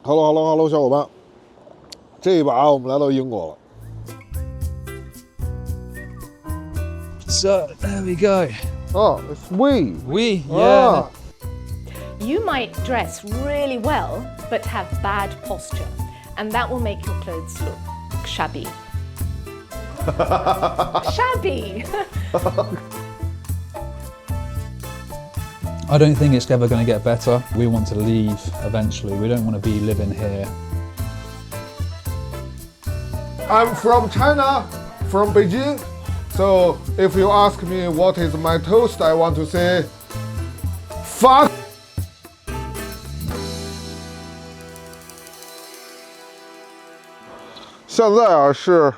Hello，小伙伴，这一把我们来到英国了。So there we go. Oh, it's we. We, yeah. You might dress really well, but have bad posture, and that will make your clothes look shabby. Shabby! I don't think it's ever going to get better. We want to leave eventually. We don't want to be living here. I'm from China, from Beijing. So if you ask me what is my toast, I want to say, fuck. 现在啊是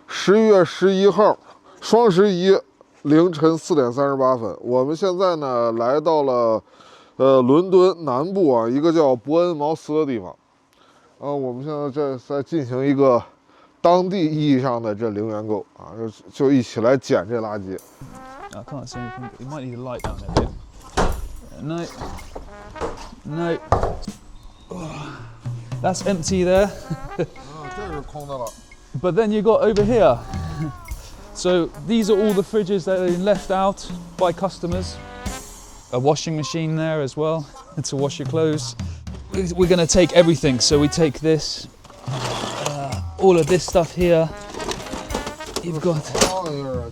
11月11号，双11凌晨4点38分。我们现在呢来到了伦敦南部啊一个叫伯恩茅斯的地方。我们现在在进行一个当地意义上的这零元购啊，就一起来捡这垃圾。I can't see anything, but you might need a light down there. No. No. Oh, that's empty there. 这是空的了。But then you got over here. So these are all the fridges that have been left out by customers. A washing machine there as well to wash your clothes. We're going to take everything. So we take this, all of this stuff here. You've got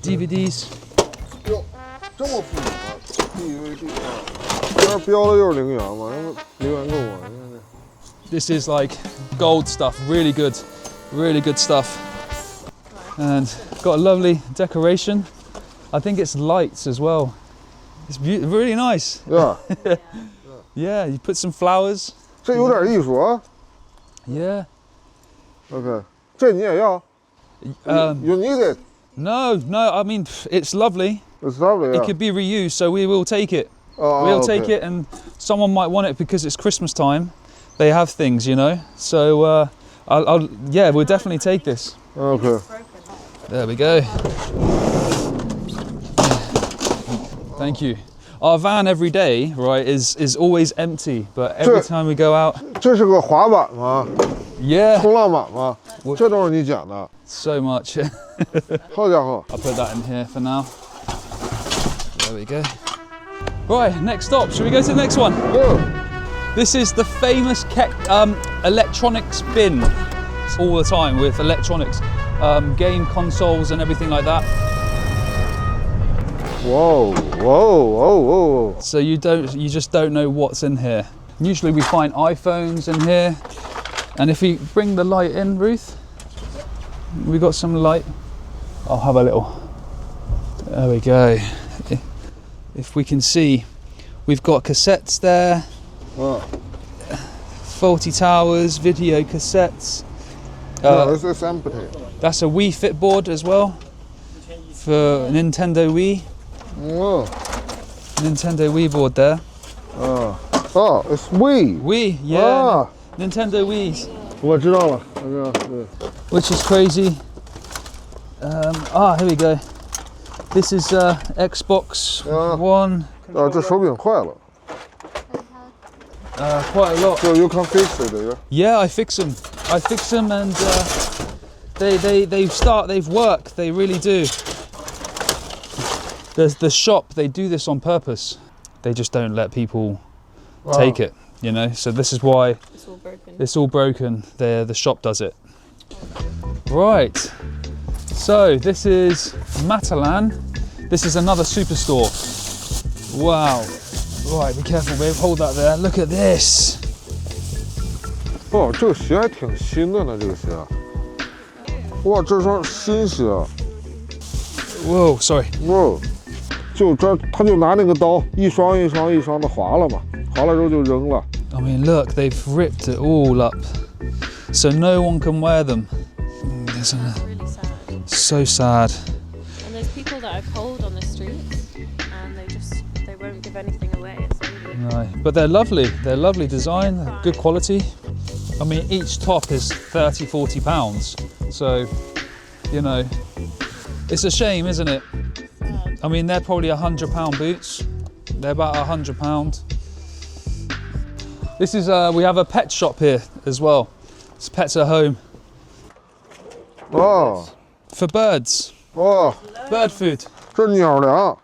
DVDs. 哟，这么复杂 ，DVD 啊，这标的又是零元嘛，零元购嘛，你看这。This is like gold stuff, really good stuff. And got a lovely decoration. I think it's lights as well. It's really nice. Yeah. Yeah, you put some flowers. 这有点艺术啊。Yeah. OK， 这你也要 ？You need it. No, I mean, it's lovely. It's lovely. It could be reused, so we will take it. Oh, We'll okay. take it, and someone might want it because it's Christmas time. They have things, you know. So, yeah, we'll definitely take this. OK. There we go. Thank you. Our van every day, right, is always empty, but every time we go out, 这是个滑板吗？ yeah, 冲浪板吗？这都是你捡的。 so much. 好家伙！ I'll put that in here for now. There we go. Right, next stop. Shall we go to the next one? This is the famous electronics bin. All the time with electronics, game consoles and everything like that. Whoa, whoa, whoa, whoa. So you just don't know what's in here. Usually we find iPhones in here. And if we bring the light in, Ruth, we got some light. I'll have a little. There we go. If we can see, we've got cassettes there. Oh. Faulty Towers, video cassettes. This is empty. That's a Wii Fit board as well for Nintendo Wii. Oh. Nintendo Wii board there. Oh, it's we. Wii, yeah. Nintendo Wii's. 我知道了，我知道，对。 Which is crazy. Here we go. This is Xbox One. 这手柄坏了。 Quite a lot. So you can fix it, yeah? Yeah, I fix them, and they've worked. They really do. The shop, they do this on purpose. They just don't let people take it, you know. So this is why it's all broken. It's all broken. The shop does it. Right. So this is Matalan. This is another superstore. Wow. Right, be careful, babe. Hold that there. Look at this. 哦，这个鞋还挺新的呢，这个鞋。哇，这双新鞋。 Whoa, sorry. 哇，就这，他就拿那个刀一双一双一双的划了嘛，划了之后就扔了。 I mean, look, they've ripped it all up, so no one can wear them. It's really sad. So sad. And there's people that are cold on the streets, and they won't give anything away. It's really No, but they're lovely. They're lovely design, good quality. I mean, each top is 30, 40 pounds. So, you know, it's a shame, isn't it? I mean, they're probably £100 boots. They're about £100. This is we have a pet shop here as well. It's pets at home 哦 for birds, 哦， bird food. 这鸟粮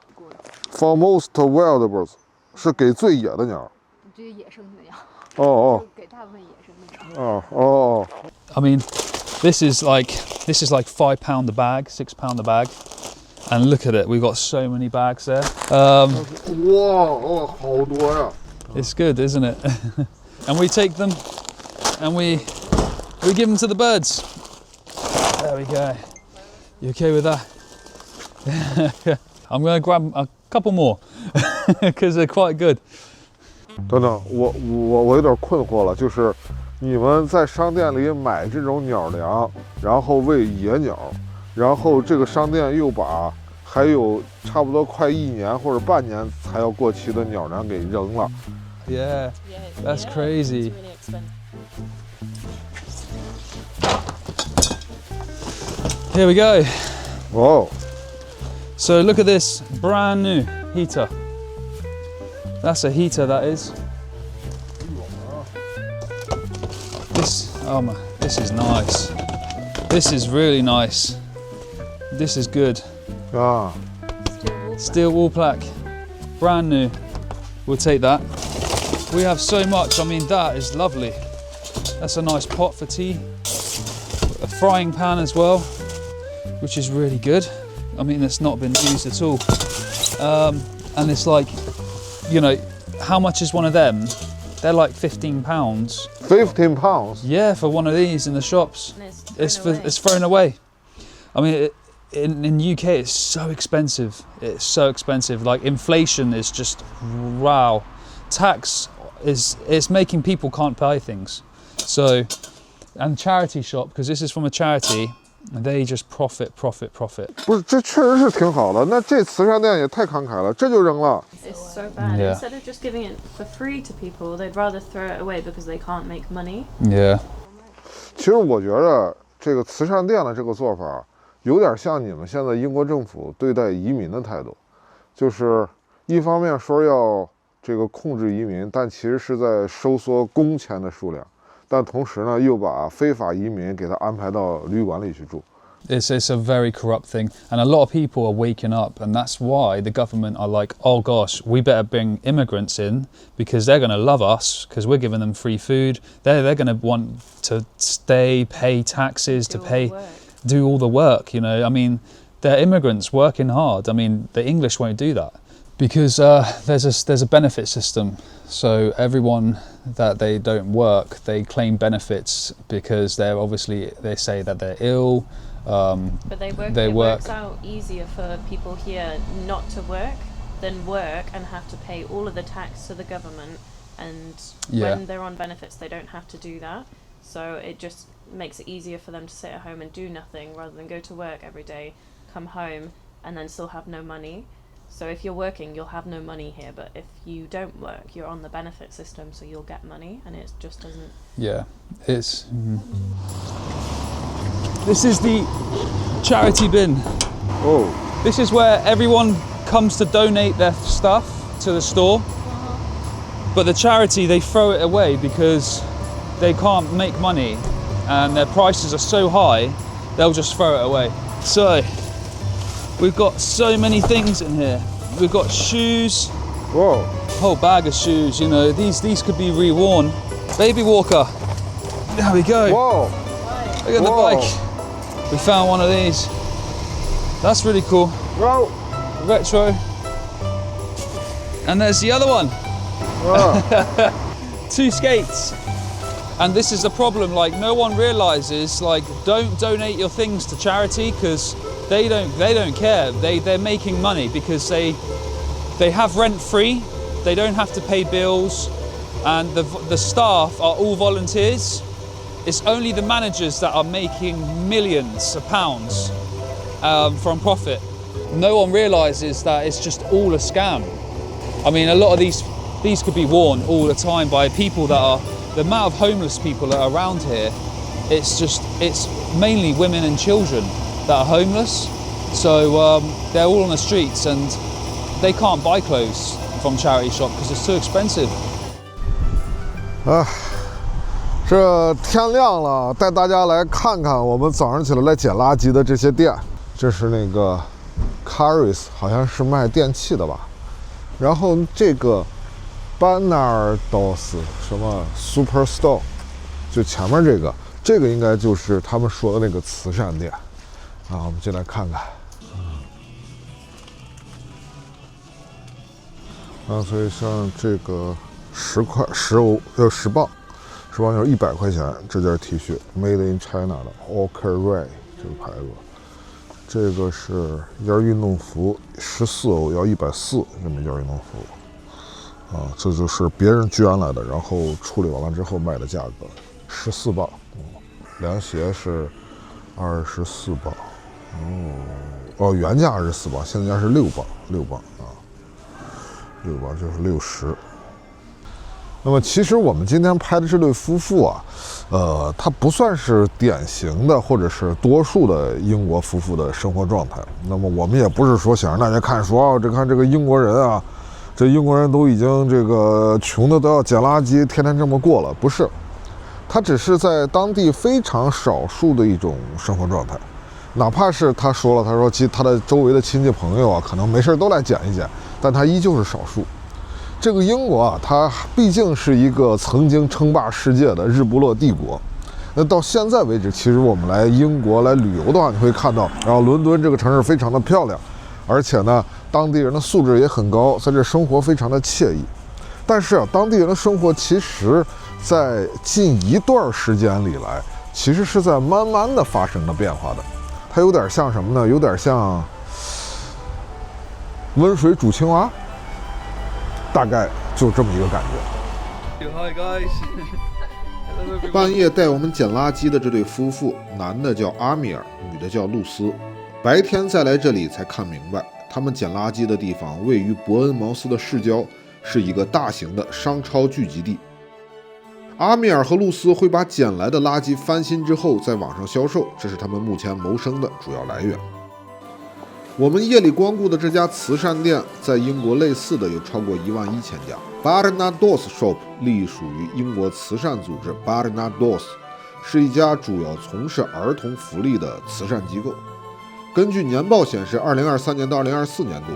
，for most wild birds 是给最野的鸟。这是野生的鸟，哦哦给大部分野生的鸟。哦哦， I mean, this is like £5 a bag, £6 a bag, and look at it. We've got so many bags there. 哇哦，好多呀！ It's good, isn't it? And we take them and we give them to the birds. There we go. You okay with that? I'm going to grab a couple more because they're quite good. 等等，我有点困惑了，就是你们在商店里买这种鸟粮，然后喂野鸟，然后这个商店又把还有差不多快1年或者半年才要过期的鸟粮给扔了。 Yeah, that's crazy. It's really expensive. Here we go. 哦， So look at this brand new heater. That's a heater, that is. This is nice. This is really nice. This is good. 啊， Steel wool plaque, brand new. We'll take that. We have so much. I mean, that is lovely. That's a nice pot for tea. A frying pan as well, which is really good. I mean, it's not been used at all. And it's like, you know, how much is one of them? They're like £15. 15 pounds。 Yeah, for one of these in the shops. And It's thrown away. I mean, in UK, it's so expensive. It's so expensive. Like inflation is just wow. Tax it's making people can't buy things. So, and charity shop, because this is from a charity, they just profit. 不是，这确实是挺好的。那这慈善店也太慷慨了，这就扔了。 It's so bad. Yeah. Instead of just giving it for free to people, they'd rather throw it away because they can't make money. Yeah. 其实我觉着这个慈善店的这个做法，有点像你们现在英国政府对待移民的态度，就是一方面说要这个控制移民，但其实是在收缩工签的数量，但同时呢，又把非法移民给他安排到旅馆里去住。 It's a very corrupt thing, and a lot of people are waking up, and that's why the government are like, oh gosh, we better bring immigrants in because they're going to love us because we're giving them free food. They're going to want to stay, pay taxes, to pay, do all the work. You know, I mean, they're immigrants working hard. I mean, the English won't do that because there's a benefit system. So everyone that they don't work, they claim benefits because they're obviously they say that they're ill. But it works out easier for people here not to work than work and have to pay all of the tax to the government. And when they're on benefits, they don't have to do that. So it just makes it easier for them to sit at home and do nothing rather than go to work every day, come home, and then still have no money. So if you're working, you'll have no money here. But if you don't work, you're on the benefit system, so you'll get money, and it just doesn't. Yeah, it's. This is the charity bin. Oh, This is where everyone comes to donate their stuff to the store. But the charity, they throw it away because they can't make money and their prices are so high, they'll just throw it away. So, we've got so many things in here. We've got shoes, whoa. whole bag of shoes, you know, these could be reworn. Baby walker. There we go. Whoa. Look at the Whoa. bike. We found one of these. That's really cool. Whoa. Retro. And there's the other one. Ah. 2 skates. And this is the problem, like no one realizes, like don't donate your things to charity because they don't care. They're making money because they have rent free, they don't have to pay bills, and the staff are all volunteers. It's only the managers that are making millions of pounds from profit. No one realizes that it's just all a scam. I mean, a lot of these could be worn all the time by people that are, the amount of homeless people that are around here, it's mainly women and children that are homeless. So they're all on the streets and they can't buy clothes from charity shop because it's too expensive. 这天亮了，带大家来看看我们早上起来来捡垃圾的这些店。这是那个 Caris， 好像是卖电器的吧。然后这个 Barnardos 什么 Superstore， 就前面这个应该就是他们说的那个慈善店啊。我们进来看看。所以像这个10块10欧10磅。10磅就是100块钱，这件 T 恤 Made in China 的 Oakley 这个牌子，这个是一件运动服，14欧，要140这么一件运动服，这就是别人捐来的，然后处理完了之后卖的价格，14磅，凉鞋是24磅，原价24磅，现在是6磅，6磅，6磅就是60。那么其实我们今天拍的这对夫妇啊，他不算是典型的或者是多数的英国夫妇的生活状态。那么我们也不是说想让大家看说看这个英国人啊，这英国人都已经这个穷的都要捡垃圾，天天这么过了，不是。他只是在当地非常少数的一种生活状态，哪怕是他说其实他的周围的亲戚朋友啊，可能没事都来捡一捡，但他依旧是少数。这个英国啊，它毕竟是一个曾经称霸世界的日不落帝国。那到现在为止，其实我们来英国来旅游的话，你会看到，然后伦敦这个城市非常的漂亮，而且呢，当地人的素质也很高，在这生活非常的惬意。但是啊，当地人的生活其实在近一段时间里来，其实是在慢慢的发生了变化的。它有点像什么呢？有点像温水煮青蛙。大概就这么一个感觉。Hi guys. 半夜带我们捡垃圾的这对夫妇，男的叫阿米尔，女的叫露丝。白天再来这里才看明白，他们捡垃圾的地方位于伯恩茅斯的市郊，是一个大型的商超聚集地。阿米尔和露丝会把捡来的垃圾翻新之后在网上销售，这是他们目前谋生的主要来源。我们夜里光顾的这家慈善店，在英国类似的有超过11000家。Barnardos Shop 隶属于英国慈善组织 Barnardos， 是一家主要从事儿童福利的慈善机构。根据年报显示，2023年到2024年度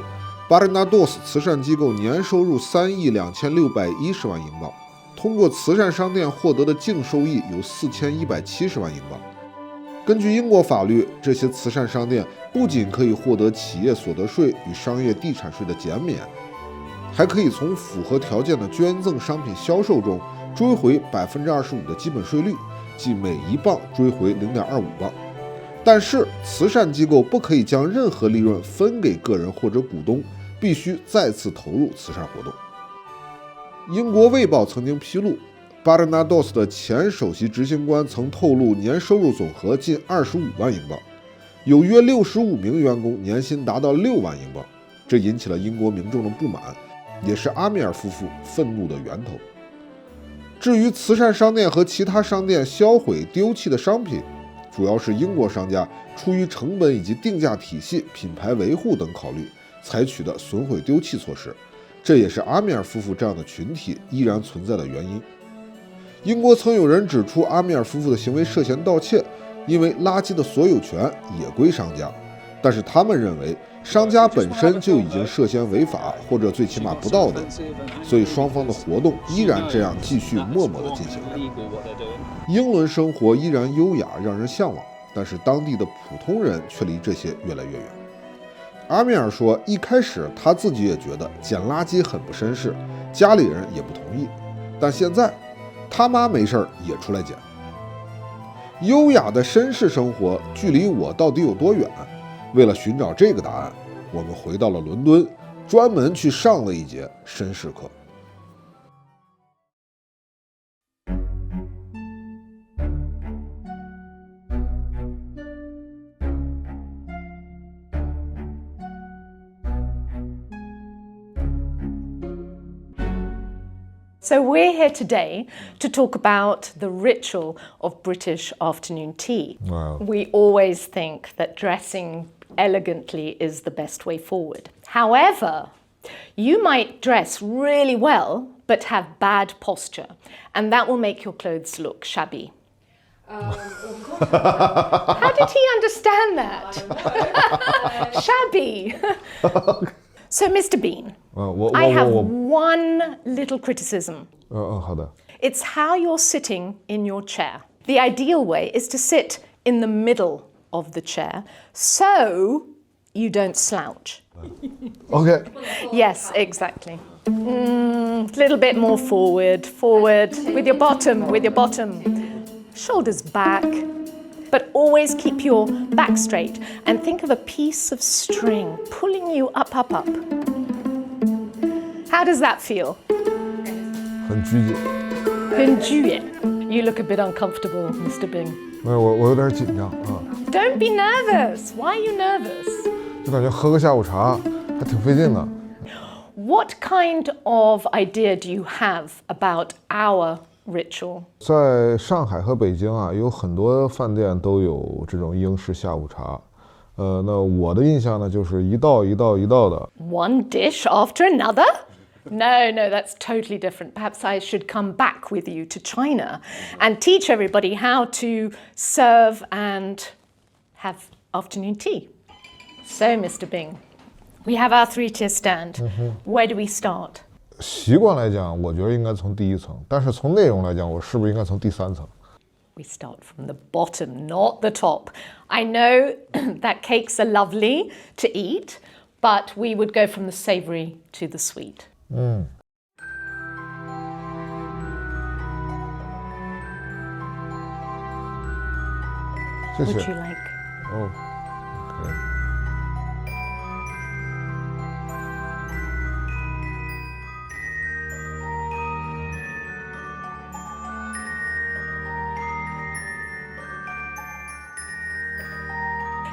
，Barnardos 慈善机构年收入3亿2610万英镑，通过慈善商店获得的净收益有4170万英镑。根据英国法律，这些慈善商店不仅可以获得企业所得税与商业地产税的减免，还可以从符合条件的捐赠商品销售中追回25%的基本税率，即每1磅追回0.25磅。但是，慈善机构不可以将任何利润分给个人或者股东，必须再次投入慈善活动。英国卫报曾经披露，Barnardos 的前首席执行官曾透露，年收入总和近25万英镑，有约65名员工年薪达到6万英镑，这引起了英国民众的不满，也是阿米尔夫妇愤怒的源头。至于慈善商店和其他商店销毁丢弃的商品，主要是英国商家出于成本以及定价体系、品牌维护等考虑采取的损毁丢弃措施，这也是阿米尔夫妇这样的群体依然存在的原因。英国曾有人指出，阿米尔夫妇的行为涉嫌盗窃，因为垃圾的所有权也归商家，但是他们认为商家本身就已经涉嫌违法或者最起码不道德，所以双方的活动依然这样继续默默地进行着。英伦生活依然优雅，让人向往，但是当地的普通人却离这些越来越远。阿米尔说，一开始他自己也觉得捡垃圾很不绅士，家里人也不同意，但现在他妈没事也出来捡。优雅的绅士生活距离我到底有多远？为了寻找这个答案，我们回到了伦敦，专门去上了一节绅士课。So we're here today to talk about the ritual of British afternoon tea. Wow. We always think that dressing elegantly is the best way forward. However, you might dress really well but have bad posture, and that will make your clothes look shabby. How did he understand that? Shabby. So, Mr. Bean, I have one little criticism. 好的。 It's how you're sitting in your chair. The ideal way is to sit in the middle of the chair so you don't slouch. OK， Yes, exactly. Little bit more forward, with your bottom. Shoulders back, but always keep your back straight and think of a piece of string pulling you up. How does that feel? 很拘谨。很拘谨. You look a bit uncomfortable, Mr. Bing. 没有，我有点紧张啊。 Don't be nervous. Why are you nervous? 就感觉喝个下午茶还挺费劲的。 What kind of idea do you have about our ritual? 在上海和北京啊，有很多饭店都有这种英式下午茶。那我的印象呢，就是一道一道的。 One dish after another? No, that's totally different. Perhaps I should come back with you to China and teach everybody how to serve and have afternoon tea. So, Mr. Bing, we have our 3-tier stand. Where do we start? 习惯来讲，我觉得应该从第一层，但是从内容来讲，我是不是应该从第3层？ We start from the bottom, not the top. I know that cakes are lovely to eat, but we would go from the savoury to the sweet. 谢谢。 Would you like? Oh, okay.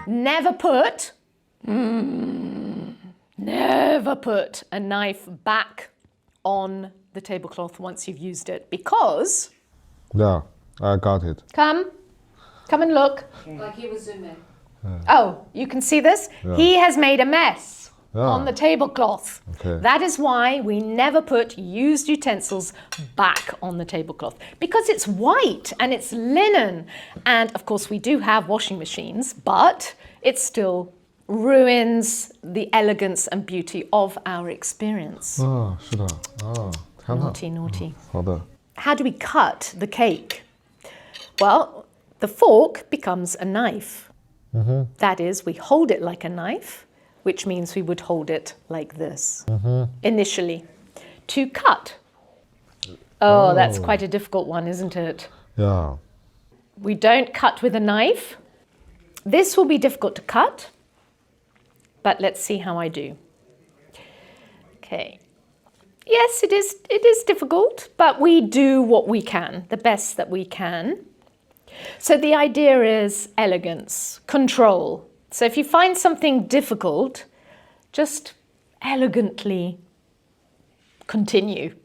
Never put a knife back on the tablecloth once you've used it, because... Yeah, I got it. Come and look. Like he was zooming. Oh, you can see this? Yeah. He has made a mess Yeah. on the tablecloth. Okay. That is why we never put used utensils back on the tablecloth, because it's white and it's linen. And of course, we do have washing machines, but it still ruins the elegance and beauty of our experience. 啊，是的，啊，天哪。 Naughty. 好的。 How do we cut the cake? Well, the fork becomes a knife. That is, we hold it like a knife, which means we would hold it like this initially. To cut. Oh, that's quite a difficult one, isn't it? Yeah. We don't cut with a knife. This will be difficult to cut, but let's see how I do. Okay. Yes, it is difficult, but we do what we can, the best that we can. So the idea is elegance, control. So if you find something difficult, just elegantly continue.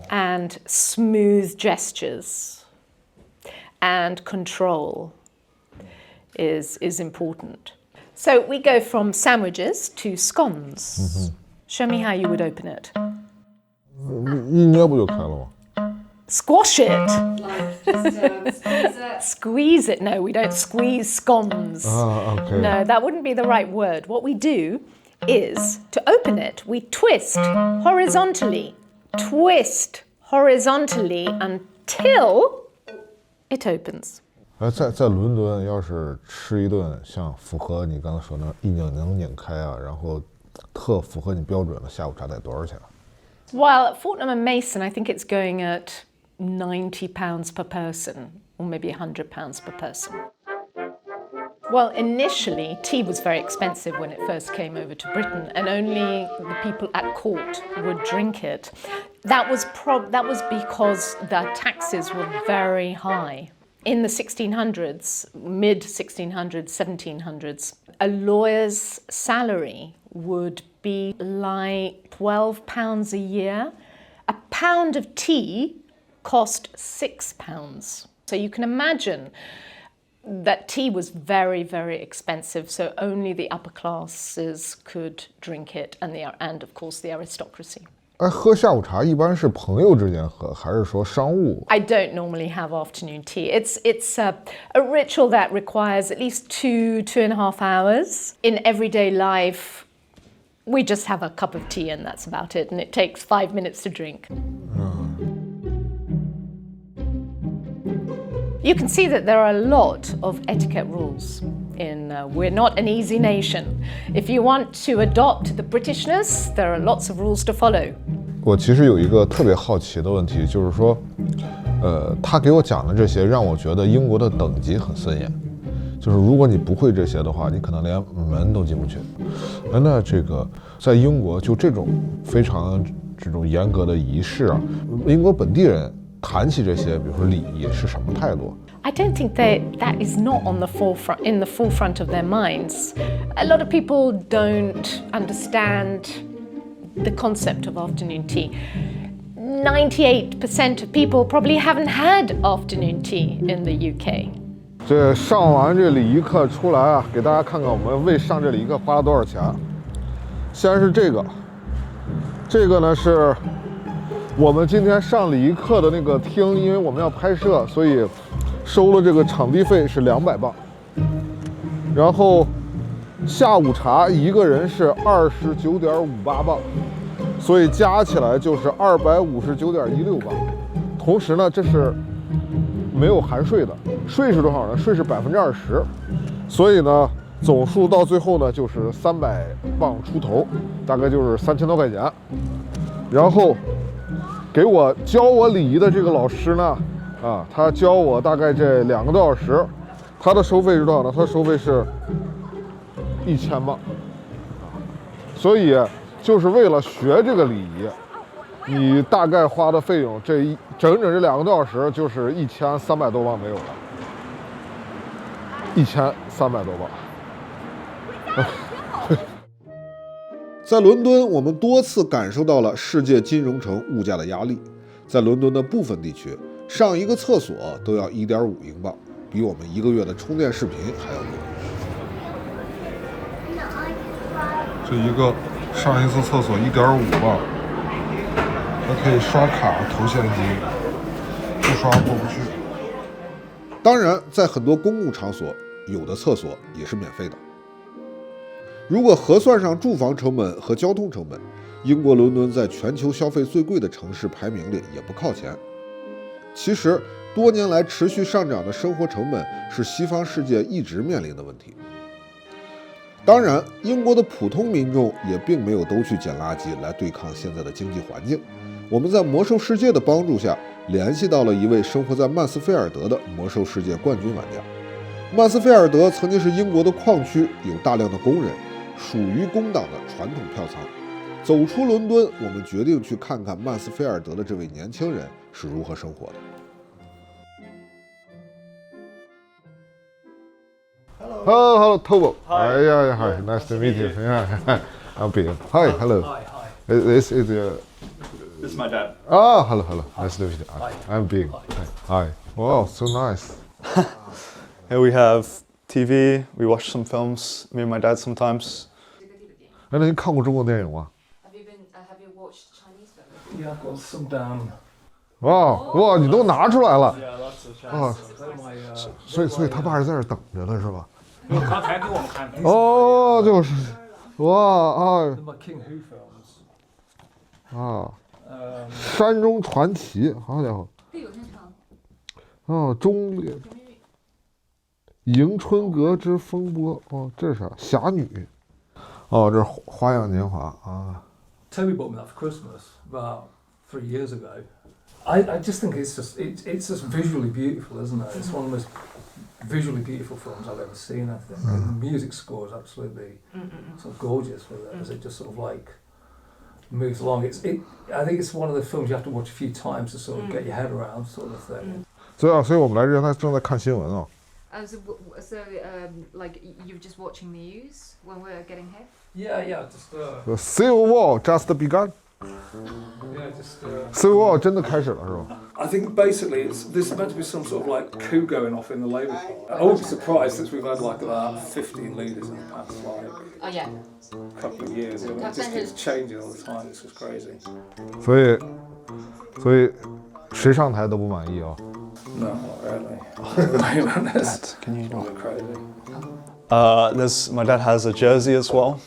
And smooth gestures and control is important. So we go from sandwiches to scones. Show me how you would open it. 一捏不就开了吗？ Squash it. Like just squeeze it. Squeeze it. No, we don't squeeze scones. Okay. No, that wouldn't be the right word. What we do is, to open it, we twist horizontally. Twist horizontally until it opens. 在伦敦，要是吃一顿像符合你刚才说的一拧能拧开啊，然后特符合你标准的下午茶得多少钱？ Well, at Fortnum and Mason, I think it's going at £90 per person, or maybe £100 per person. Well, initially, tea was very expensive when it first came over to Britain, and only the people at court would drink it. That was because the taxes were very high. In the 1600s, mid-1600s, 1700s, a lawyer's salary would be like £12 a year. A pound of tea cost £6. So you can imagine that tea was very, very expensive, so only the upper classes could drink it, and of course the aristocracy. 哎，喝下午茶一般是朋友之间喝，还是说商务？ I don't normally have afternoon tea. It's a ritual that requires at least 2.5 hours. In everyday life, we just have a cup of tea and that's about it. And it takes 5 minutes to drink. You can see that there are a lot of etiquette rules. We're not an easy nation. If you want to adopt the Britishness, there are lots of rules to follow. 我其实有一个特别好奇的问题，就是说，他给我讲的这些，让我觉得英国的等级很森严。就是如果你不会这些的话，你可能连门都进不去。那这个在英国就这种非常这种严格的仪式啊，英国本地人谈起这些，比如说礼仪是什么态度？ I don't think that is not in the forefront of their minds. A lot of people don't understand the concept of afternoon tea. 98% of people probably haven't had afternoon tea in the UK. 这上完这礼仪课出来啊，给大家看看我们为上这礼仪课花了多少钱。先是这个呢是我们今天上礼仪课的那个厅，因为我们要拍摄，所以收了这个场地费是200镑。然后下午茶一个人是29.58镑，所以加起来就是259.16镑。同时呢，这是没有含税的，税是多少呢？税是20%，所以呢，总数到最后呢就是300镑出头，大概就是3000多块钱。然后给我教我礼仪的这个老师呢，他教我大概这2个多小时，他的收费是多少呢？他的收费是1000镑，所以就是为了学这个礼仪。你大概花的费用，整这2个多小时就是1300多镑没有了，1300多镑。在伦敦，我们多次感受到了世界金融城物价的压力。在伦敦的部分地区，上一个厕所都要1.5英镑，比我们1个月的充电视频还要贵。这一个上一次厕所1.5镑。还可以刷卡投现金，不刷过不去。当然，在很多公共场所，有的厕所也是免费的。如果核算上住房成本和交通成本，英国伦敦在全球消费最贵的城市排名里也不靠前。其实，多年来持续上涨的生活成本是西方世界一直面临的问题。当然，英国的普通民众也并没有都去捡垃圾来对抗现在的经济环境。我们在魔兽世界的帮助下，联系到了一位生活在曼斯菲尔德的魔兽世界冠军玩家。曼斯菲尔德曾经是英国的矿区，有大量的工人，属于工党的传统票仓。走出伦敦，我们决定去看看曼斯菲尔德的这位年轻人是如何生活的。Hello, Tobo. Hi, hi. Nice to meet you. Yeah, I'm Bill. Hi, hello. This is This is my dad. Oh, hello. Nice to meet you. I'm Big. Hi. Wow, so nice. Here we have TV. We watch some films. Me and my dad sometimes. 那您看过中国电影吗？ Have you watched Chinese films? Yeah, I've got some down. 哇，你都拿出来了 Yeah, lots of Chinese 啊！ films. 所以他爸是在这儿等着了，是吧？刚才给我们看。哦，就是哇啊 My King Hu films. 啊！山中传奇，好家伙！哦，忠烈，迎春阁之风波，哦，这是啥？侠女，哦，这是花样年华啊。Toby bought me that for Christmas about 3 years ago. I just think it's just visually beautiful, isn't it? It's one of the most visually beautiful films I've ever seen. I think and the music score is absolutely sort of gorgeous with it, as it just sort of like moves along. I think it's one of the films you have to watch a few times to sort of get your head around, sort of thing. 所以我们来这边，他正在看新闻啊。Like you're just watching the news when we're getting here? Yeah, just. The Civil War just begun. Yeah, just. Civil War 真的开始了是吧？ I think basically there's meant to be some sort of like coup going off in the Labour Party. I wouldn't be surprised since we've had like about 15 leaders in the past like Oh yeah. couple of years. It just keeps changing all the time. It's just crazy. 所以谁上台都不满意啊。No, not really. Dad, can you All not? crazy. There's my dad has a jersey as well,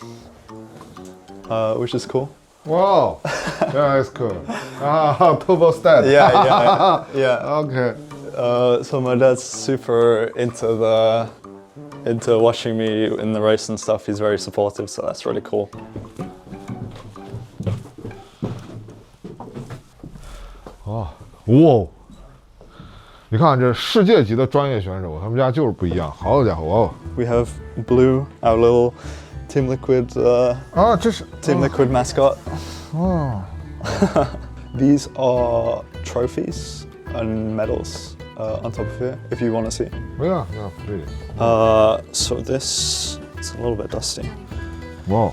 which is cool. Wow, yeah, it's cool. Turbo Step. Yeah. Okay. So my dad's super into watching me in the race and stuff. He's very supportive, so that's really cool. Oh, wow. 你看这世界级的专业选手，他们家就是不一样。好家伙，哇！ We have Blue, our little Team Liquid, 这是 Team Liquid mascot. 哦， These are trophies and medals on top of here, if you want to see. yeah, really. So this it's a little bit dusty. Wow.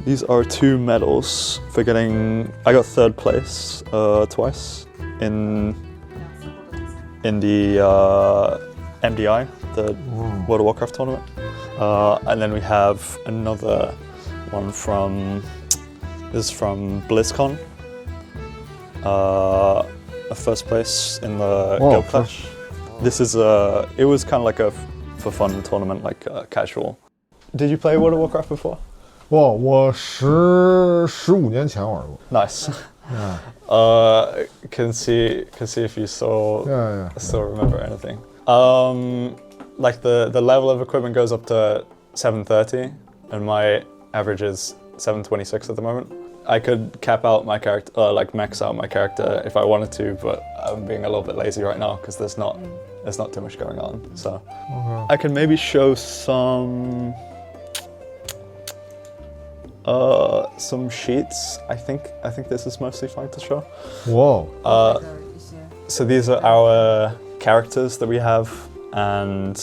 These are 2 medals for getting. I got 3rd place twice in the MDI, the World of Warcraft tournament. And then we have another one this is from BlizzCon. A 1st place in the Guild Clash. This is it was kind of like a for fun tournament, like casual. Did you play World of Warcraft before? 哇，我15年前玩过。 Nice. Yeah. Can see if you still Yeah. still remember anything. Like the level of equipment goes up to 730, and my average is 726 at the moment. I could cap out my character, like max out my character if I wanted to, but I'm being a little bit lazy right now because there's not too much going on. So I can maybe show some sheets. I think this is mostly fine to show. Wow. So these are our characters that we have, and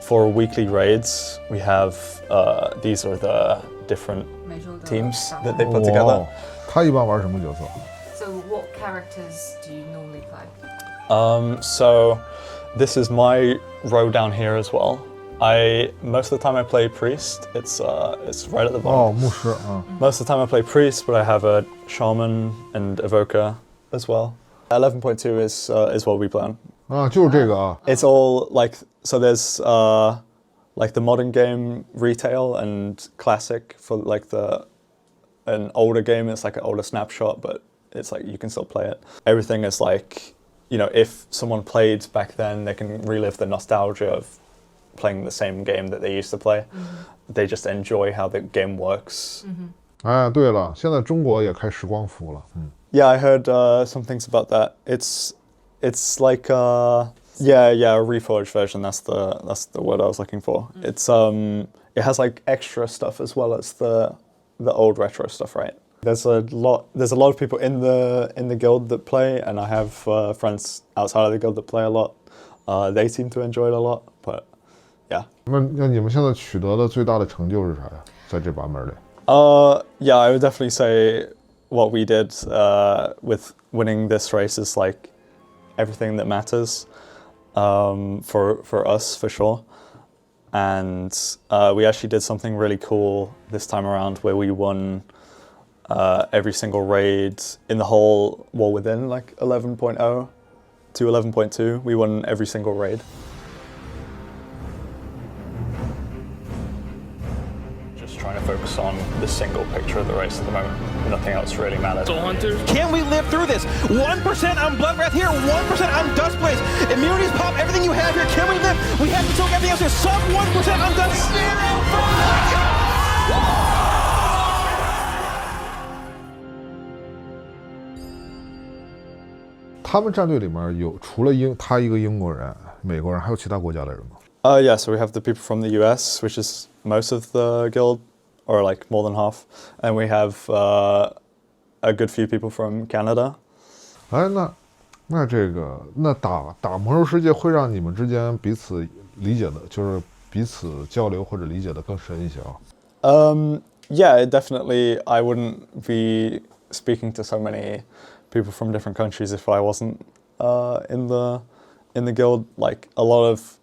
for weekly raids we have these are the different teams that they put together. 他一般玩什么角色？ So what characters do you normally play? So this is my row down here as well. Most of the time I play priest. It's right at the 哦， bottom. 牧师啊。 Most of the time I play priest, but I have a shaman and evoker as well. 11.2 is what we play on. 就是这个啊。 It's all like, so there's like the modern game retail and classic for like an older game. It's like an older snapshot, but it's like you can still play it. Everything is like, if someone played back then, they can relive the nostalgia of playing the same game that they used to play. They just enjoy how the game works. 哎，对了，现在中国也开时光服了。Yeah, I heard some things about that. It's like a reforged version. That's the word I was looking for. It's it has like extra stuff as well as the old retro stuff, right? There's a lot of people in the guild that play, and I have friends outside of the guild that play a lot. They seem to enjoy it a lot, but yeah. 那你们现在取得的最大的成就是啥呀？在这版本里？ Yeah, I would definitely say what we did with winning this race is like everything that matters for us, for sure. And we actually did something really cool this time around where we won every single raid in the whole War Within, like 11.0 to 11.2. We won every single raid. Just trying to focus on the single picture of the race at the moment. Nothing else really matters. Can we live through this? 1% on Bloodwrath here, 1% on Dustblaze. Immunities pop, everything you have here. Can we live? We have to choke everything else here. Sub 1% on Dust. 他们战队里面有除了他一个英国人、美国人，还有其他国家的人吗？ Yeah, so we have the people from the US, which is most of the guild, or like more than half. And we have a good few people from Canada. 哎，那这个打魔兽世界会让你们之间彼此理解的，就是彼此交流或者理解的更深一些啊。Yeah, definitely. I wouldn't be speaking to so many people from different countries if I wasn't in the guild. Like a lot of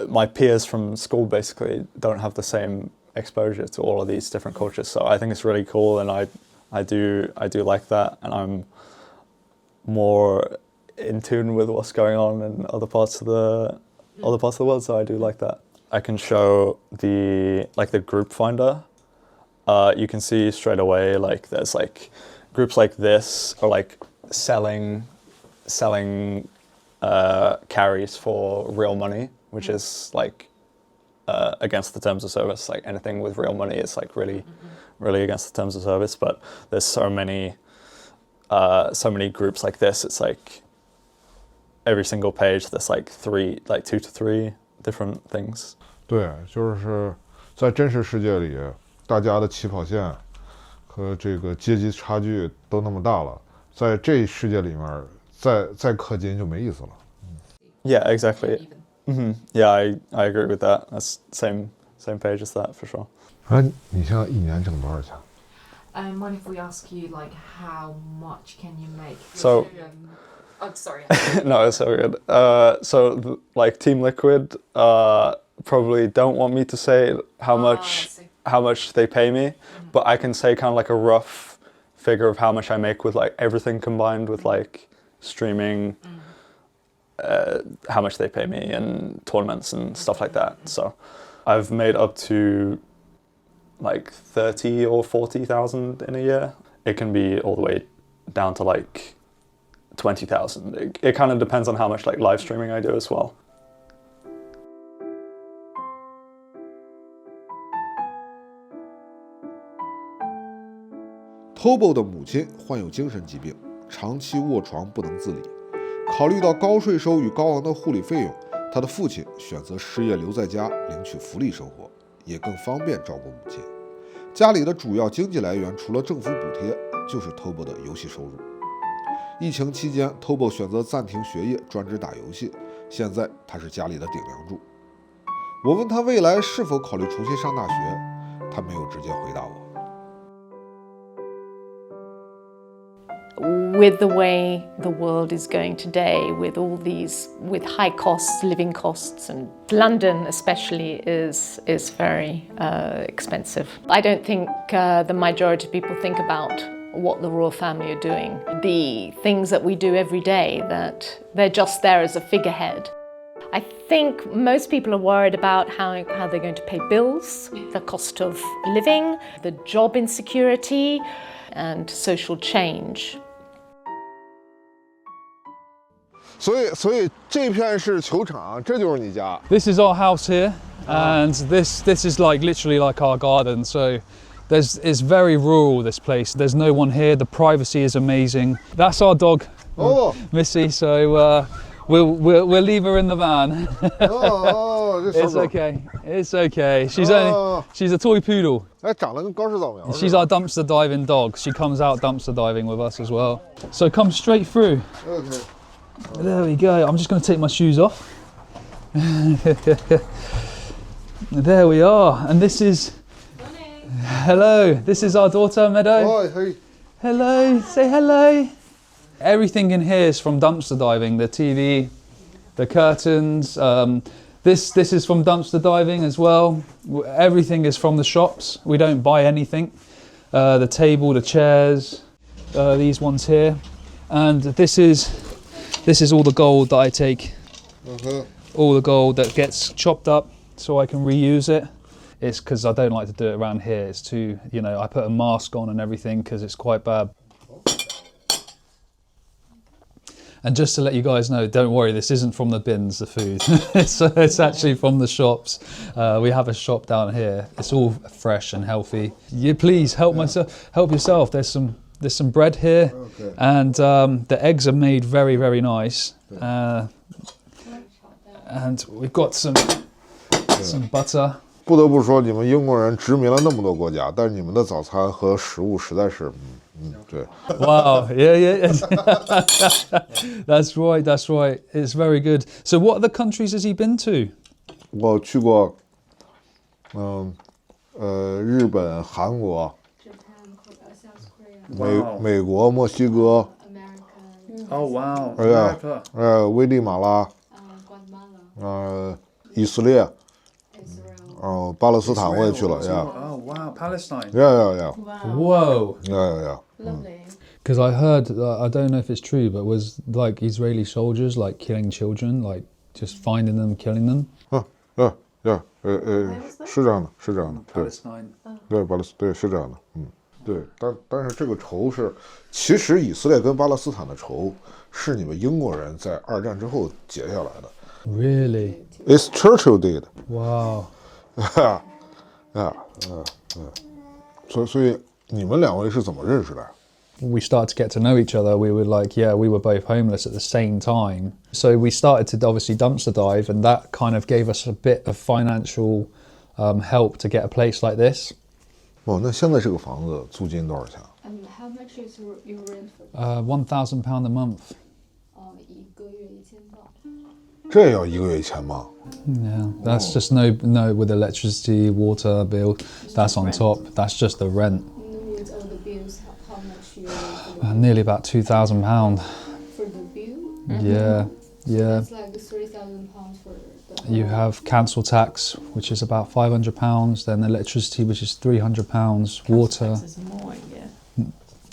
my peers from school basically don't have the same exposure to all of these different cultures. So I think it's really cool, and I do like that, and I'm more in tune with what's going on in other parts of the world. So I do like that. I can show the group finder. You can see straight away like there's like groups like this are like selling carries for real money, which is like against the terms of service. Like anything with real money is like really against the terms of service. But there's so many groups like this. It's like every single page there's like 2 to 3 different things. 对，就是在真实世界里，大家的起跑线和这个阶级差距都那么大了，在这世界里面，再氪金就没意思了。Yeah, exactly. Yeah, I agree with that. That's same page as that for sure. 哎，你现在一年挣多少钱？ What if we ask you like how much can you make? So. Oh, sorry. No, it's so good. So like Team Liquid probably don't want me to say how much they pay me, but I can say kind of like a rough figure of how much I make with like everything combined with like streaming, how much they pay me and tournaments and stuff like that. So I've made up to like 30 or 40,000 in a year. It can be all the way down to like 20,000. It kind of depends on how much like live streaming I do as well. Tobo 的母亲患有精神疾病，长期卧床不能自理。考虑到高税收与高昂的护理费用，他的父亲选择失业留在家领取福利生活，也更方便照顾母亲。家里的主要经济来源除了政府补贴，就是 Tobo 的游戏收入。疫情期间 ，Tobo 选择暂停学业，专职打游戏。现在他是家里的顶梁柱。我问他未来是否考虑重新上大学，他没有直接回答我。With the way the world is going today, with high costs, living costs, and London especially is very expensive. I don't think the majority of people think about what the royal family are doing, the things that we do every day, that they're just there as a figurehead. I think most people are worried about how they're going to pay bills, the cost of living, the job insecurity, and social change. 所以这片是球场，这就是你家。This is our house here, and this is like literally like our garden. So it's very rural, this place. There's no one here. The privacy is amazing. That's our dog, Missy. So we'll leave her in the van. It's okay. It's okay. She's a toy poodle. 哎，长得跟高氏早苗。She's our dumpster diving dog. She comes out dumpster diving with us as well. So come straight through. Okay. There we go. I'm just going to take my shoes off. There we are. And this is... Hello. This is our daughter, Meadow. Oh, hey. Hello. Say hello. Everything in here is from dumpster diving. The TV, the curtains. This is from dumpster diving as well. Everything is from the shops. We don't buy anything. The table, the chairs, these ones here. And this is all the gold that I take, all the gold that gets chopped up so I can reuse it. It's because I don't like to do it around here. It's too, I put a mask on and everything because it's quite bad. And just to let you guys know, don't worry, this isn't from the bins, the food. it's actually from the shops. We have a shop down here. It's all fresh and healthy. Please help yourself. There's some bread here, and the eggs are made very, very nice. And we've got some butter. 不得不说，你们英国人殖民了那么多国家，但是你们的早餐和食物实在是，对。Wow, yeah. That's right. It's very good. So what other countries has he been to? 我去过，日本、韩国、 South Korea, 美国、墨西哥， America, Oh wow. Yeah. America. 危地马拉， Guatemala, 以色列， Israel. 巴勒斯坦我也去了 Israel. Oh wow, Palestine. Yeah. Whoa. Lovely. Because I heard, I don't know if it's true, but was like Israeli soldiers like killing children, like just finding them, killing them. 是这样的，是这样的，对 Palestine. 对，对是这样的，对，但是这个仇是，其实以色列跟巴勒斯坦的仇是你们英国人在二战之后结下来的。 Really? It's Churchill did. Wow. 所以你们两位是怎么认识的？ We started to get to know each other. We were like, yeah, we were both homeless at the same time. So we started to obviously dumpster dive, and that kind of gave us a bit of financial help to get a place like this. 哦，那现在这个房子租金多少钱？ And how much is your rent for? £1,000 a month. 一个月1000镑。这也要一个月1000吗？ Yeah, that's just no with electricity, water bill. That's on top. That's just the rent. With all the bills, how much you for Nearly about £2,000. for the bill? Yeah. It's like £3,000 for the. You have council tax, which is about £500. Then electricity, which is £300. Water. Taxes are more, yeah.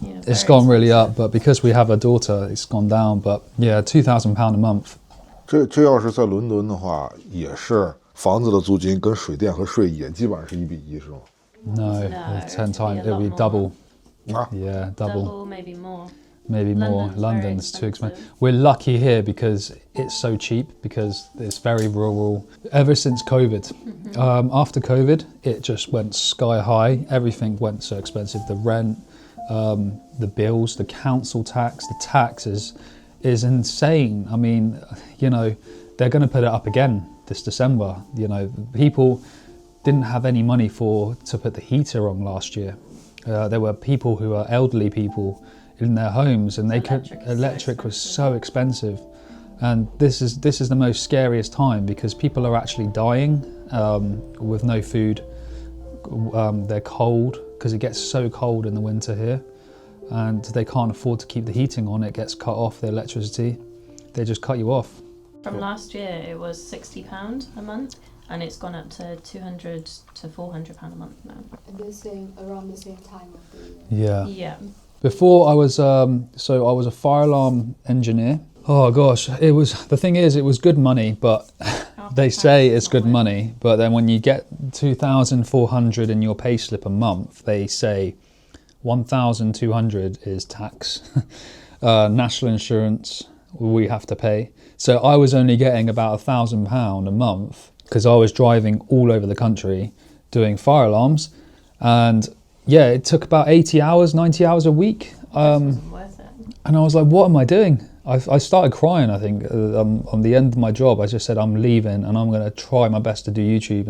Yeah, It's very gone really expensive. up, but because we have a daughter, it's gone down. But yeah, £2,000 a month. 这要是在伦敦的话，也是房子的租金跟水电和税也基本上是1比1，是吗？ No, No, 10 it'd be times. a It'll be lot double. Ah. Yeah, double. Double, maybe more. Maybe more. London's very London's too expensive. expensive. We're lucky here because it's so cheap, because it's very rural. Ever since COVID, after COVID, it just went sky high. Everything went so expensive. The rent, the bills, the council tax, the taxes is insane. I mean, you know, they're going to put it up again this December. You know, people didn't have any money to put the heater on last year. There were people who are elderly people in their homes, and electric was so expensive. And this is the most scariest time, because people are actually dying with no food. They're cold because it gets so cold in the winter here, and they can't afford to keep the heating on. It gets cut off, the electricity. They just cut you off. From last year, it was £60 a month, and it's gone up to £200 to £400 a month now. And around the same time of the year. Yeah. Yeah. Before I was I was a fire alarm engineer. Oh gosh, it was good money, but they say it's good money, but then when you get 2,400 in your payslip a month, they say 1,200 is tax, national insurance we have to pay. So I was only getting about £1,000 a month because I was driving all over the country doing fire alarms, and yeah, it took about 80 hours, 90 hours a week. Wasn't worth it. And I was like, what am I doing? I started crying, I think, on the end of my job. I just said, I'm leaving and I'm going to try my best to do YouTube.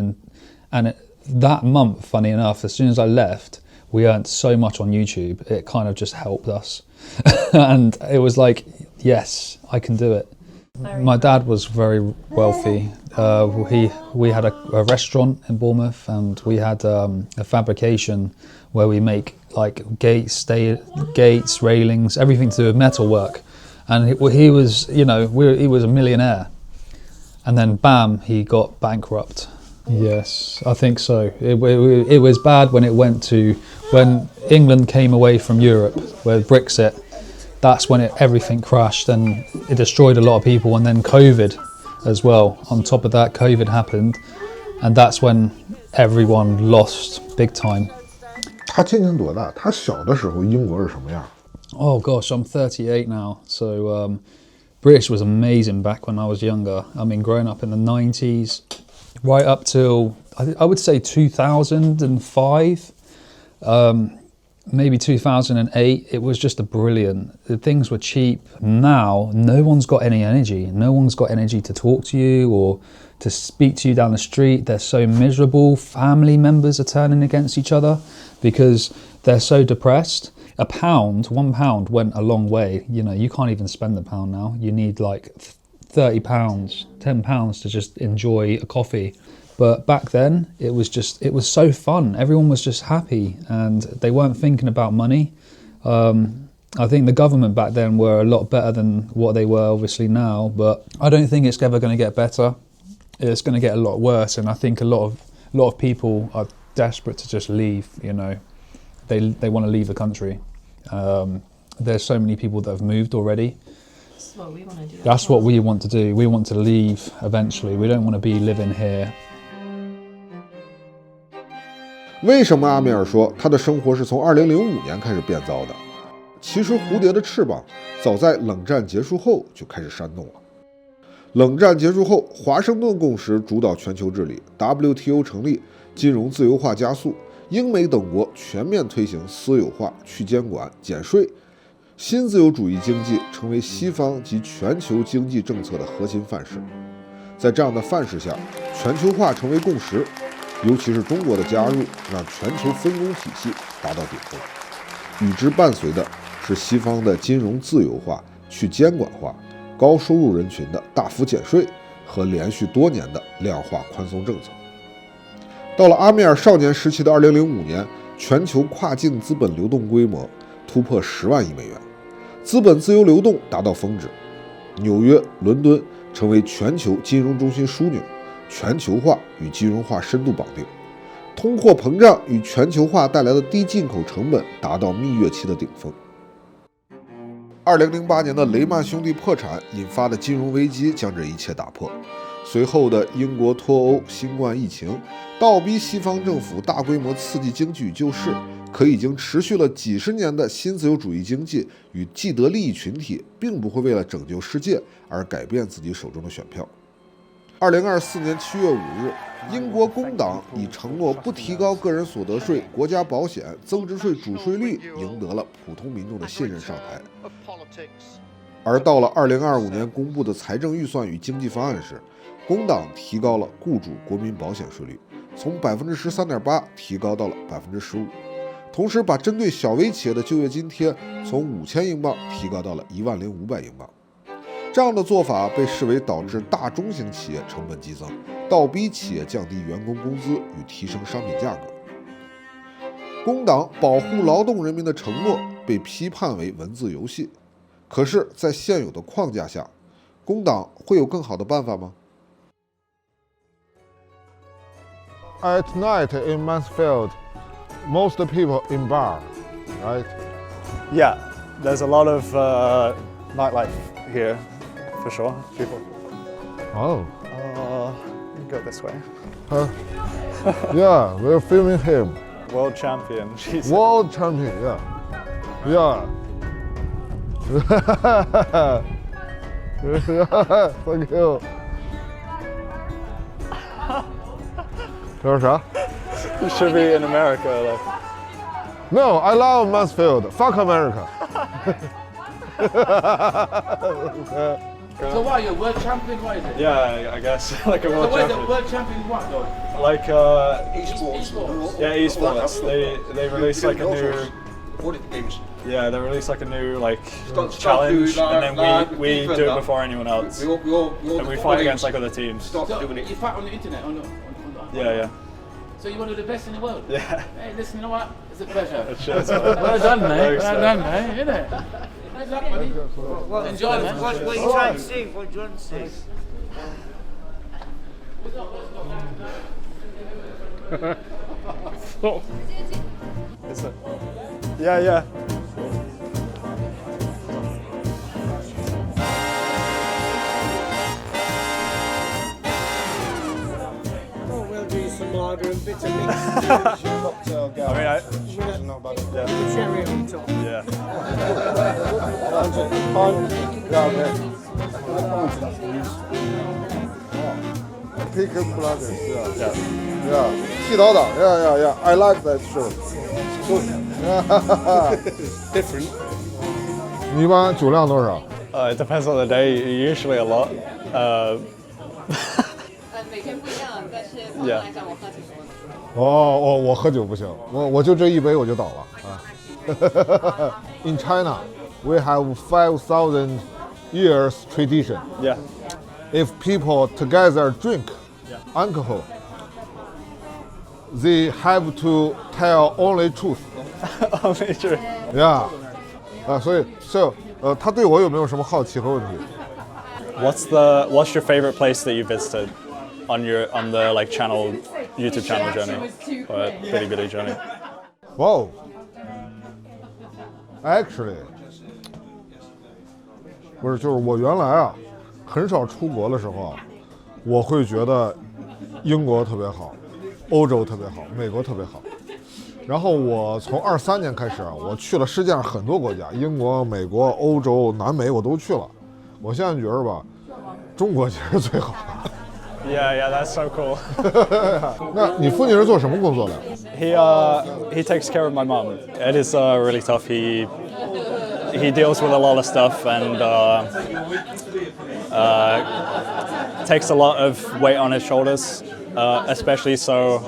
And that month, funny enough, as soon as I left, we earned so much on YouTube. It kind of just helped us. And it was like, yes, I can do it. My dad was very wealthy. We had a restaurant in Bournemouth, and we had a fabrication where we make like gates, railings, everything to do with metalwork. And he was, you know, he was a millionaire. And then bam, he got bankrupt. Yes, I think so. It was bad when when England came away from Europe with Brexit. That's when everything crashed, and it destroyed a lot of people. And then COVID as well. On top of that, COVID happened, and that's when everyone lost big time. 他今年多大？他小的时候英国是什么样？ Oh gosh, I'm 38 now. So British was amazing back when I was younger. I mean, growing up in the 90s, right up till I would say 2005. Maybe 2008, it was just brilliant. Things were cheap. Now, no one's got any energy. No one's got energy to talk to you or to speak to you down the street. They're so miserable. Family members are turning against each other because they're so depressed. £1 went a long way. You know, you can't even spend £1 now. You need like £30, £10 to just enjoy a coffee. But back then, it was so fun. Everyone was just happy and they weren't thinking about money. I think the government back then were a lot better than what they were obviously now, but I don't think it's ever going to get better. It's going to get a lot worse, and I think a lot of people are desperate to just leave, you know. They want to leave the country. There's so many people that have moved already. That's what we want to do. That's what we want to do. We want to leave eventually. We don't want to be living here. 为什么阿米尔说他的生活是从2005年开始变糟的？其实蝴蝶的翅膀早在冷战结束后就开始扇动了。冷战结束后，华盛顿共识主导全球治理 ，WTO 成立，金融自由化加速，英美等国全面推行私有化、去监管、减税，新自由主义经济成为西方及全球经济政策的核心范式。在这样的范式下，全球化成为共识。尤其是中国的加入，让全球分工体系达到顶峰。与之伴随的是西方的金融自由化、去监管化、高收入人群的大幅减税和连续多年的量化宽松政策。到了阿米尔少年时期的2005年，全球跨境资本流动规模突破10万亿美元，资本自由流动达到峰值，纽约、伦敦成为全球金融中心枢纽。全球化与金融化深度绑定，通货膨胀与全球化带来的低进口成本达到蜜月期的顶峰。2008年的雷曼兄弟破产引发的金融危机将这一切打破，随后的英国脱欧、新冠疫情，倒逼西方政府大规模刺激经济与救市，可已经持续了几十年的新自由主义经济与既得利益群体，并不会为了拯救世界而改变自己手中的选票。2024年7月5日，英国工党以承诺不提高个人所得税、国家保险、增值税主税率，赢得了普通民众的信任上台。而到了2025年公布的财政预算与经济方案时，工党提高了雇主国民保险税率，从13.8%提高到了15%，同时把针对小微企业的就业津贴从5000英镑提高到了10500英镑。这样的做法被视为导致大中型企业成本激增，倒逼企业降低员工工资与提升商品价格。工党保护劳动人民的承诺被批判为文字游戏，可是，在现有的框架下，工党会有更好的办法吗？ At night in Mansfield, most people in bar, right? Yeah, there's a lot of nightlife here. For sure, people. Oh. Go this way. Yeah, we're filming him. World champion. Jesus. World champion, yeah. Yeah. Thank you. 这是啥 You should be in America. Like. No, I love Mansfield. Fuck America. So what, you're world champion, what is it? Yeah, I guess like a world So what is champion. it, world champion what though? Like Esports. yeah, esports. They release like a new. What games? Yeah, they release like a new Stop challenge, doing that, and then we FIFA, do it that. before anyone else, We all and we fight against like other teams. Stop So doing it. you fight on the internet, on the Yeah. So you're one of the best in the world? Yeah. Hey, listen, you know what? It's a pleasure. Cheers. Well done, mate. Thanks, Well mate. done, mate. Isn't it? Good luck, buddy. Enjoy, man. What are you trying to see? What do you want to see? Yeah. Oh, we'll do some lager and bits of mixed cocktail. I mean, Not bad. yeah. Cherry on top. Yeah. Peacock Brothers, yeah. Yeah. 剃刀党 yeah. I like that shirt. Good. Different. 你一般酒量多少？ It depends on the day. Usually a lot. 每天不一样，但是普遍来讲我喝挺多的。我喝酒不行，我就这一杯我就倒了啊。In China, we have 5,000 years tradition. Yeah. If people together drink alcohol, they have to tell only truth. Only truth. Yeah. 所以他对我有没有什么好奇和问题？ What's your favorite place that you visited on the like YouTube channel journey or Bilibili journey? Wow. Actually. 不是，就是我原来啊，很少出国的时候啊，我会觉得英国特别好，欧洲特别好，美国特别好。然后我从23年开始啊，我去了世界上很多国家，英国、美国、欧洲、南美我都去了。我现在觉得吧，中国其实最好的。Yeah, that's so cool. 那你父亲是做什么工作的？ He takes care of my mom. It is really tough. He deals with a lot of stuff and takes a lot of weight on his shoulders, especially so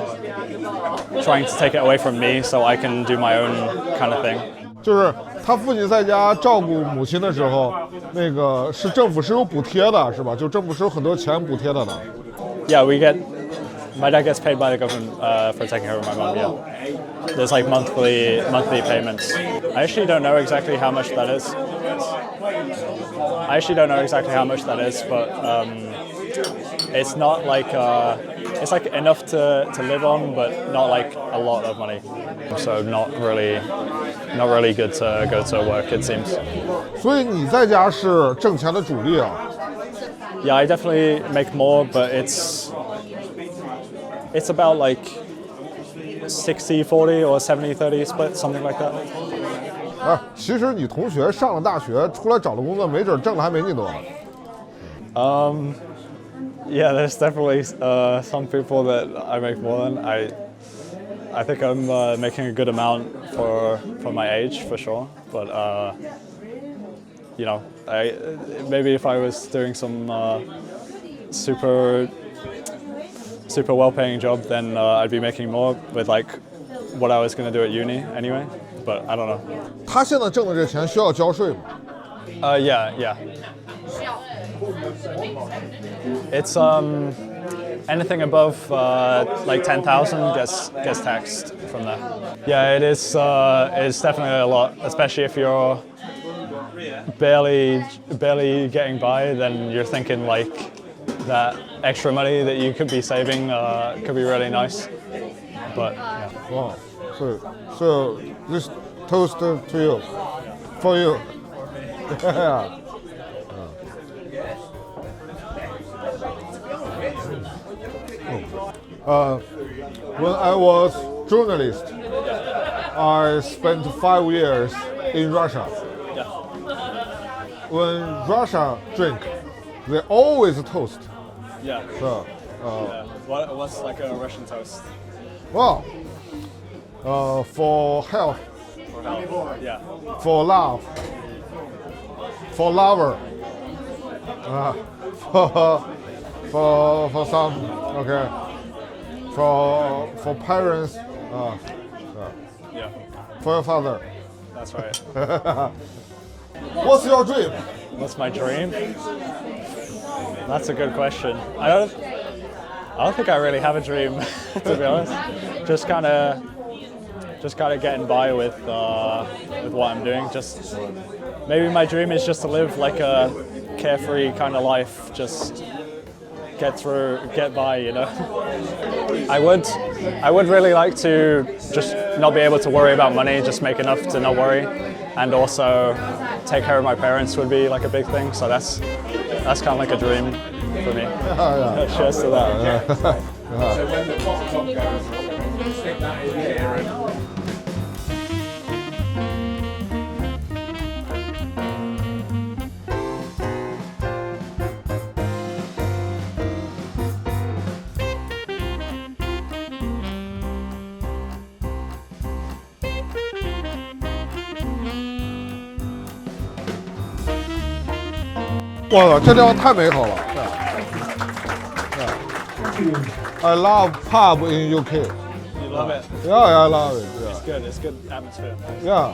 trying to take it away from me so I can do my own kind of thing. 就是他父亲在家照顾母亲的时候，那个是政府是有补贴的，是吧？就政府是有很多钱补贴的呢。Yeah, my dad gets paid by the government for taking care of my mom. Yeah, there's like monthly payments. I actually don't know exactly how much that is. But it's not like it's like enough to live on, but not like a lot of money. So not really good to go to work, it seems. 所以你在家是挣钱的主力啊？ Yeah, I definitely make more, but it's about like 60-40 or 70-30 split, something like that. 其实你同学上了大學出來找了工作，沒準掙的還沒你多。Yeah, there's definitely some people that I make more than. I think I'm making a good amount for my age, for sure. But you know, maybe if I was doing some super well-paying job, then I'd be making more with like what I was going to do at uni anyway. But I don't know. 他现在挣的这钱需要交税吗？Yeah. It's anything above like 10,000 gets taxed from that. Yeah, it is. It's definitely a lot, especially if you're barely getting by. Then you're thinking like that extra money that you could be saving could be really nice. But yeah. Wow. So this toast to you, for you. Yeah. When I was journalist, I spent 5 years in Russia. When Russia drink, they always toast. Yeah. So, what's like a Russian toast? Well, for health. For health. Yeah. For love. For lover. For some, okay. For parents. Yeah. For your father. That's right. What's your dream? What's my dream? That's a good question. I don't think I really have a dream, to be honest. Just kind of getting by with what I'm doing. Just maybe my dream is just to live like a carefree kind of life. Just get by, you know. I would really like to just not be able to worry about money, just make enough to not worry, and also take care of my parents would be like a big thing. So that's kind of like a dream for me. Cheers to that. So when the pot goes, stick that in here and. 哇，这地方太美好了。I love pub in UK. You love it? Yeah, I love it. Yeah. It's good. It's good atmosphere. Yeah.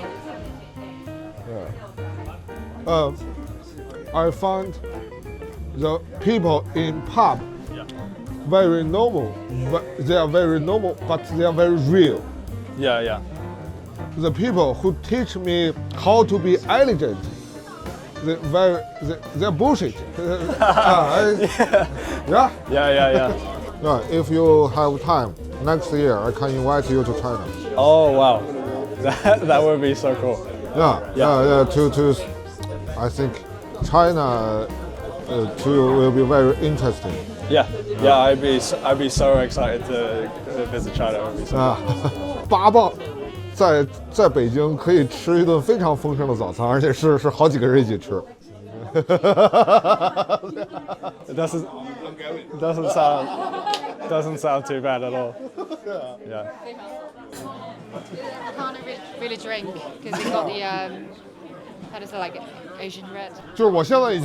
I find the people in pub very normal. They are very normal, but they are very real. Yeah. The people who teach me how to be elegant, they're bullshit. Yeah. If you have time, next year I can invite you to China. Oh wow, that would be so cool. Yeah. I think China will be very interesting. Yeah. I'd be so excited to visit China. 8磅，在北京可以吃一顿非常丰盛的早餐，而且是好几个人一起吃。It doesn't sound too bad at all. Yeah. I can't really drink because it's got the how does it like Asian red. 就是我现在已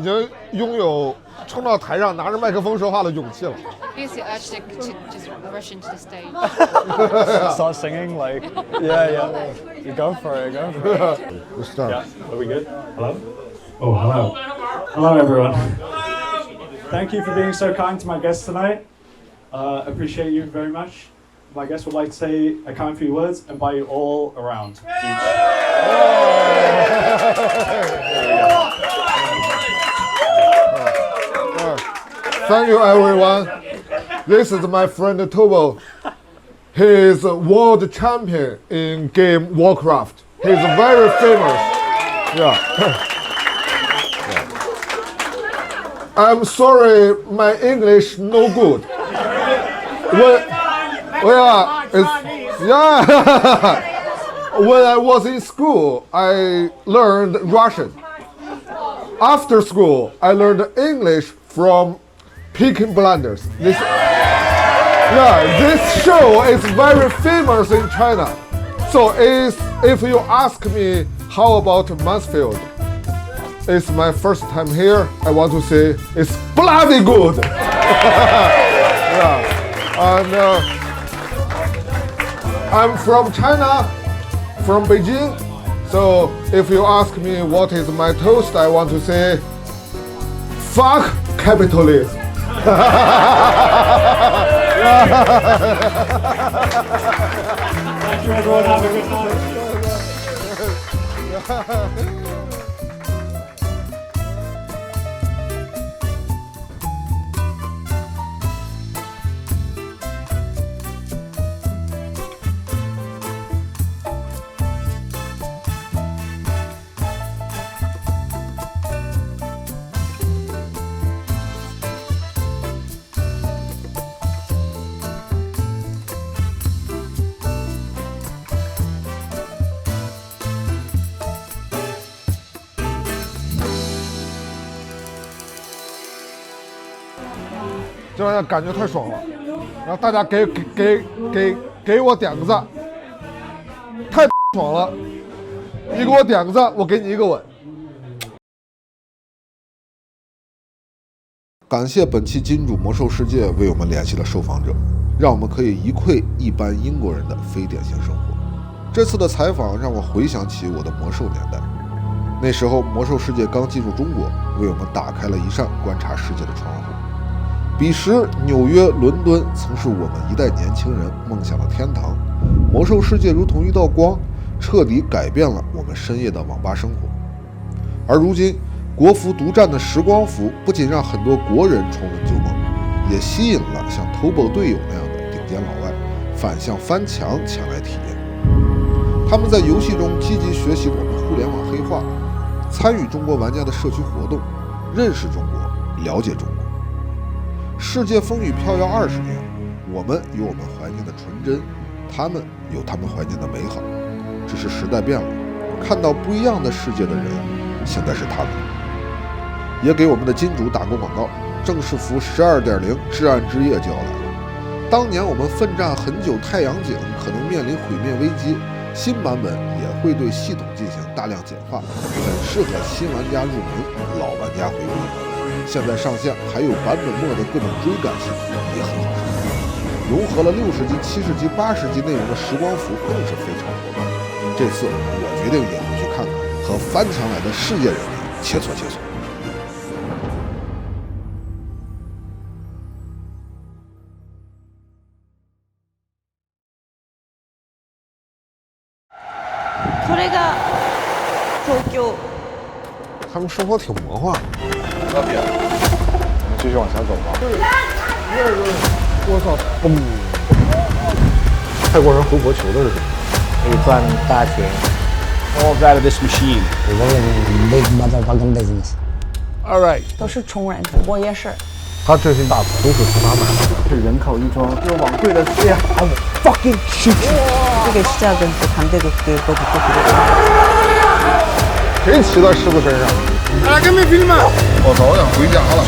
经拥有冲到台上拿着麦克风说话的勇气了。It's the urge to just rush into the stage. Start singing like yeah. You go for it. Let's start. Yeah. Are we good? Hello. Oh, hello. Hello, everyone. Thank you for being so kind to my guests tonight. Appreciate you very much. My guests would like to say a kind few words and buy you all around. Thank you, everyone. This is my friend Tobo. He is a world champion in game Warcraft. He's very famous. Yeah. I'm sorry, my English no good. When I was in school, I learned Russian. After school, I learned English from Peaky Blinders. This show is very famous in China. So if you ask me how about Mansfield, it's my first time here. I want to say it's bloody good. And I'm from China, from Beijing. So if you ask me what is my toast, I want to say, fuck capitalism. Thank you, everyone. Have a good night. 这玩意感觉太爽了，然后大家给我点个赞，太爽了！你给我点个赞，我给你一个吻。感谢本期金主魔兽世界为我们联系的受访者，让我们可以一窥一般英国人的非典型生活。这次的采访让我回想起我的魔兽年代，那时候魔兽世界刚进入中国，为我们打开了一扇观察世界的窗户。彼时，纽约、伦敦曾是我们一代年轻人梦想的天堂。魔兽世界如同一道光，彻底改变了我们深夜的网吧生活。而如今，国服独占的时光服不仅让很多国人重温旧梦，也吸引了像 Tobo 队友那样的顶尖老外反向翻墙前来体验。他们在游戏中积极学习我们互联网黑化，参与中国玩家的社区活动，认识中国，了解中国。世界风雨飘摇20年，我们有我们怀念的纯真，他们有他们怀念的美好。只是时代变了，看到不一样的世界的人，现在是他们。也给我们的金主打过广告，正式服 12.0 至暗之夜就要来了。当年我们奋战很久太阳井可能面临毁灭危机，新版本也会对系统进行大量简化，很适合新玩家入门，老玩家回归。现在上线还有版本末的各种追赶系统，也很好上手。融合了60级、70级、80级内容的时光服更是非常火爆。这次我决定也回去看看，和翻墙来的世界人民切磋切磋。れが東京。他们生活挺魔幻。那边，我们继续往前走吧。我操！泰国人回国求的是什么？可以赚大钱。All out of this machine. We're going big motherfucking business. All right. 都是穷人，我也是。他这些大都是从哪买的？是人口一桩，就网贵的这样。I will fucking shoot you. 이게 시작은 또 반대국들보다 또谁骑在狮子身上？啊，跟没film啊！我早想回家了。